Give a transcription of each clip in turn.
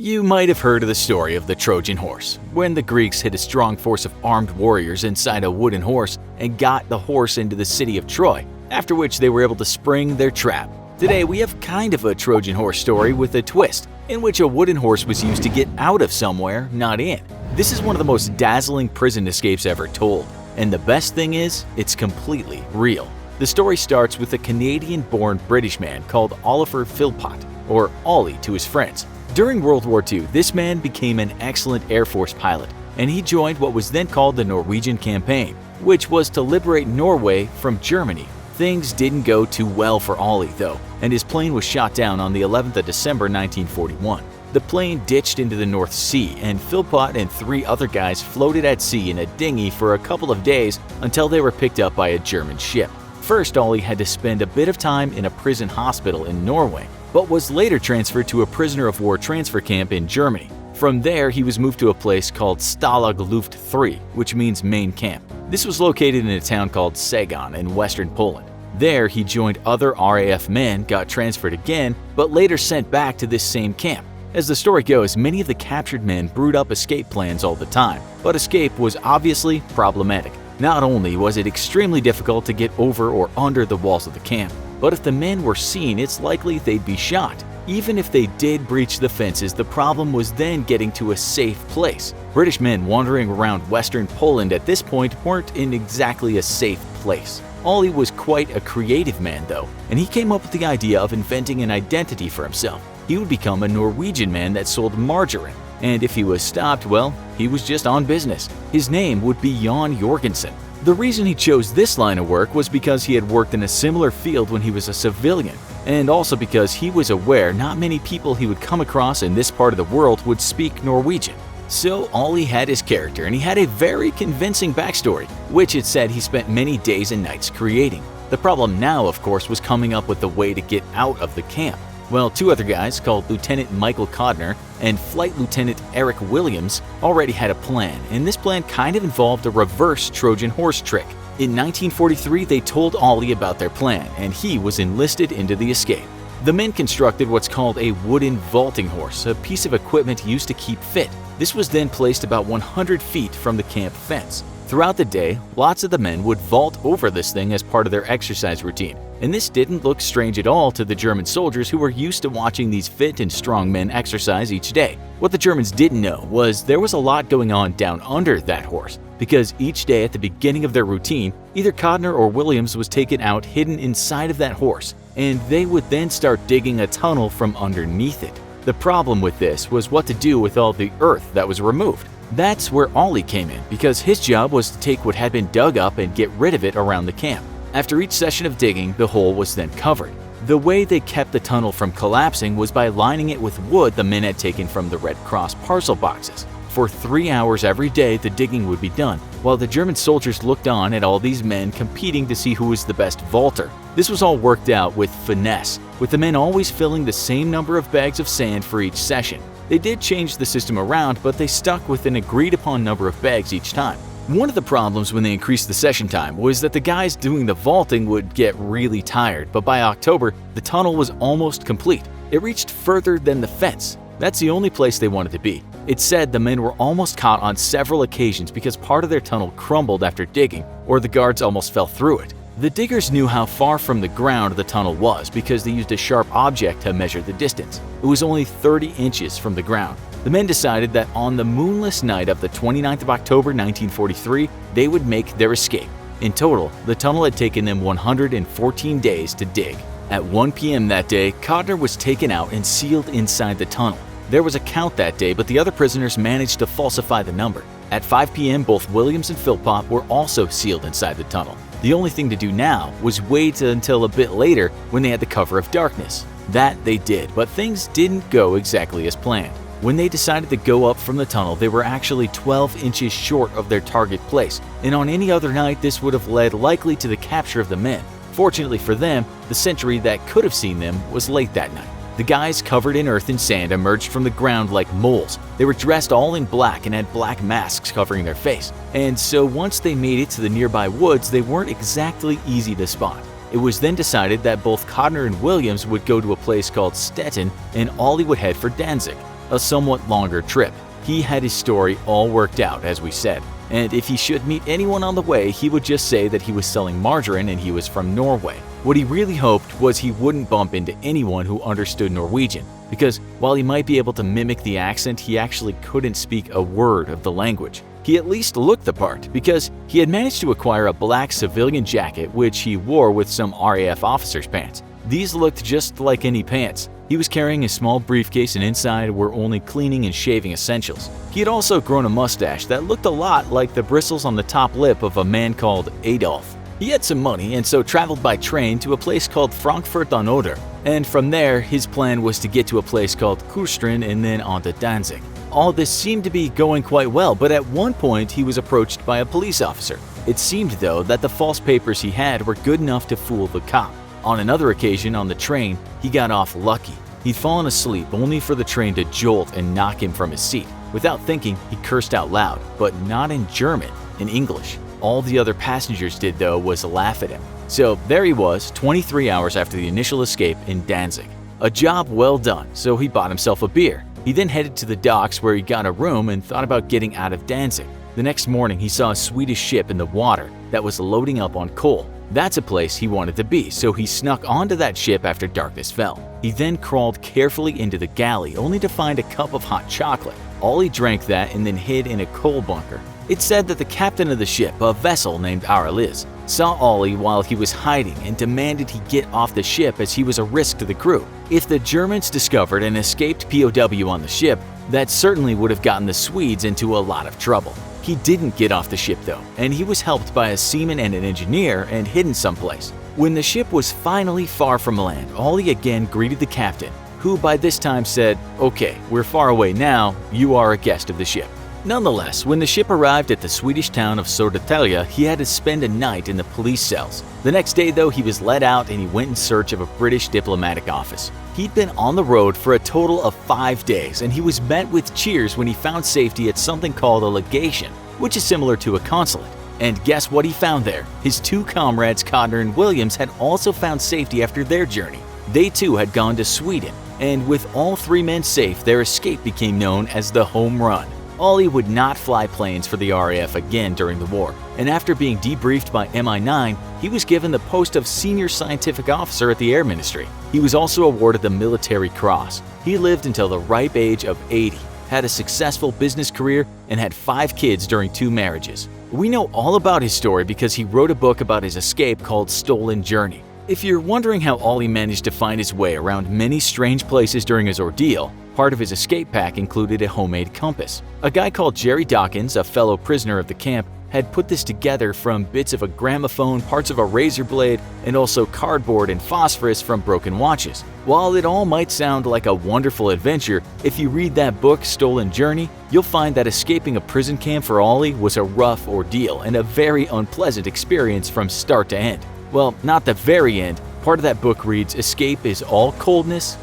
You might have heard of the story of the Trojan Horse, when the Greeks hid a strong force of armed warriors inside a wooden horse and got the horse into the city of Troy, after which they were able to spring their trap. Today we have kind of a Trojan horse story with a twist, in which a wooden horse was used to get out of somewhere, not in. This is one of the most dazzling prison escapes ever told, and the best thing is, it's completely real. The story starts with a Canadian-born British man called Oliver Philpott, or Ollie to his friends. During World War II, this man became an excellent Air Force pilot, and he joined what was then called the Norwegian Campaign, which was to liberate Norway from Germany. Things didn't go too well for Ollie, though, and his plane was shot down on the 11th of December 1941. The plane ditched into the North Sea, and Philpott and 3 other guys floated at sea in a dinghy for a couple of days until they were picked up by a German ship. First, Ollie had to spend a bit of time in a prison hospital in Norway, but was later transferred to a prisoner of war transfer camp in Germany. From there, he was moved to a place called Stalag Luft 3, which means main camp. This was located in a town called Sagan in western Poland. There, he joined other RAF men, got transferred again, but later sent back to this same camp. As the story goes, many of the captured men brewed up escape plans all the time, but escape was obviously problematic. Not only was it extremely difficult to get over or under the walls of the camp, but if the men were seen, it's likely they'd be shot. Even if they did breach the fences, the problem was then getting to a safe place. British men wandering around western Poland at this point weren't in exactly a safe place. Ollie was quite a creative man though, and he came up with the idea of inventing an identity for himself. He would become a Norwegian man that sold margarine, and if he was stopped, well, he was just on business. His name would be Jan Jorgensen. The reason he chose this line of work was because he had worked in a similar field when he was a civilian, and also because he was aware not many people he would come across in this part of the world would speak Norwegian. So Ollie had his character, and he had a very convincing backstory, which it said he spent many days and nights creating. The problem now, of course, was coming up with a way to get out of the camp. Well, 2 other guys called Lieutenant Michael Codner and Flight Lieutenant Eric Williams already had a plan, and this plan kind of involved a reverse Trojan Horse trick. In 1943, they told Ollie about their plan, and he was enlisted into the escape. The men constructed what's called a wooden vaulting horse, a piece of equipment used to keep fit. This was then placed about 100 feet from the camp fence. Throughout the day, lots of the men would vault over this thing as part of their exercise routine, and this didn't look strange at all to the German soldiers who were used to watching these fit and strong men exercise each day. What the Germans didn't know was there was a lot going on down under that horse, because each day at the beginning of their routine, either Codner or Williams was taken out hidden inside of that horse, and they would then start digging a tunnel from underneath it. The problem with this was what to do with all the earth that was removed. That's where Ollie came in, because his job was to take what had been dug up and get rid of it around the camp. After each session of digging, the hole was then covered. The way they kept the tunnel from collapsing was by lining it with wood the men had taken from the Red Cross parcel boxes. For 3 hours every day, the digging would be done, while the German soldiers looked on at all these men competing to see who was the best vaulter. This was all worked out with finesse, with the men always filling the same number of bags of sand for each session. They did change the system around, but they stuck with an agreed-upon number of bags each time. One of the problems when they increased the session time was that the guys doing the vaulting would get really tired, but by October, the tunnel was almost complete. It reached further than the fence. That's the only place they wanted to be. It said the men were almost caught on several occasions because part of their tunnel crumbled after digging, or the guards almost fell through it. The diggers knew how far from the ground the tunnel was because they used a sharp object to measure the distance. It was only 30 inches from the ground. The men decided that on the moonless night of the 29th of October 1943, they would make their escape. In total, the tunnel had taken them 114 days to dig. At 1 p.m. that day, Codner was taken out and sealed inside the tunnel. There was a count that day, but the other prisoners managed to falsify the number. At 5 p.m., both Williams and Philpott were also sealed inside the tunnel. The only thing to do now was wait until a bit later when they had the cover of darkness. That they did, but things didn't go exactly as planned. When they decided to go up from the tunnel, they were actually 12 inches short of their target place, and on any other night this would have led likely to the capture of the men. Fortunately for them, the sentry that could have seen them was late that night. The guys covered in earth and sand emerged from the ground like moles. They were dressed all in black and had black masks covering their face, and so once they made it to the nearby woods, they weren't exactly easy to spot. It was then decided that both Codner and Williams would go to a place called Stettin and Ollie would head for Danzig. a somewhat longer trip. He had his story all worked out, as we said, and if he should meet anyone on the way, he would just say that he was selling margarine and he was from Norway. What he really hoped was he wouldn't bump into anyone who understood Norwegian, because while he might be able to mimic the accent, he actually couldn't speak a word of the language. He at least looked the part, because he had managed to acquire a black civilian jacket which he wore with some RAF officer's pants. These looked just like any pants. He was carrying a small briefcase and inside were only cleaning and shaving essentials. He had also grown a mustache that looked a lot like the bristles on the top lip of a man called Adolf. He had some money and so traveled by train to a place called Frankfurt on Oder, and from there his plan was to get to a place called Kustrin and then on to Danzig. All this seemed to be going quite well, but at one point he was approached by a police officer. It seemed though that the false papers he had were good enough to fool the cop. On another occasion on the train, he got off lucky. He'd fallen asleep only for the train to jolt and knock him from his seat. Without thinking, he cursed out loud, but not in German, in English. All the other passengers did though was laugh at him. So there he was, 23 hours after the initial escape in Danzig. A job well done, so he bought himself a beer. He then headed to the docks where he got a room and thought about getting out of Danzig. The next morning, he saw a Swedish ship in the water that was loading up on coal. That's a place he wanted to be, so he snuck onto that ship after darkness fell. He then crawled carefully into the galley only to find a cup of hot chocolate. Ollie drank that and then hid in a coal bunker. It's said that the captain of the ship, a vessel named Araliz, saw Ollie while he was hiding and demanded he get off the ship as he was a risk to the crew. If the Germans discovered an escaped POW on the ship, that certainly would have gotten the Swedes into a lot of trouble. He didn't get off the ship though, and he was helped by a seaman and an engineer and hidden someplace. When the ship was finally far from land, Ollie again greeted the captain, who by this time said, "Okay, we're far away now, you are a guest of the ship." Nonetheless, when the ship arrived at the Swedish town of Södertälje, he had to spend a night in the police cells. The next day though, he was let out and he went in search of a British diplomatic office. He'd been on the road for a total of 5 days and he was met with cheers when he found safety at something called a legation, which is similar to a consulate. And guess what he found there? His two comrades, Codner and Williams, had also found safety after their journey. They too had gone to Sweden, and with all 3 men safe, their escape became known as the Home Run. Ollie would not fly planes for the RAF again during the war, and after being debriefed by MI9, he was given the post of Senior Scientific Officer at the Air Ministry. He was also awarded the Military Cross. He lived until the ripe age of 80, had a successful business career, and had 5 kids during 2 marriages. We know all about his story because he wrote a book about his escape called Stolen Journey. If you're wondering how Ollie managed to find his way around many strange places during his ordeal, part of his escape pack included a homemade compass. A guy called Jerry Dawkins, a fellow prisoner of the camp, had put this together from bits of a gramophone, parts of a razor blade, and also cardboard and phosphorus from broken watches. While it all might sound like a wonderful adventure, if you read that book, Stolen Journey, you'll find that escaping a prison camp for Ollie was a rough ordeal and a very unpleasant experience from start to end. Well, not the very end. Part of that book reads, "Escape is all coldness,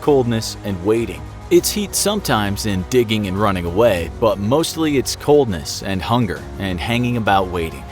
and waiting." It's heat sometimes in digging and running away, but mostly it's coldness and hunger and hanging about waiting.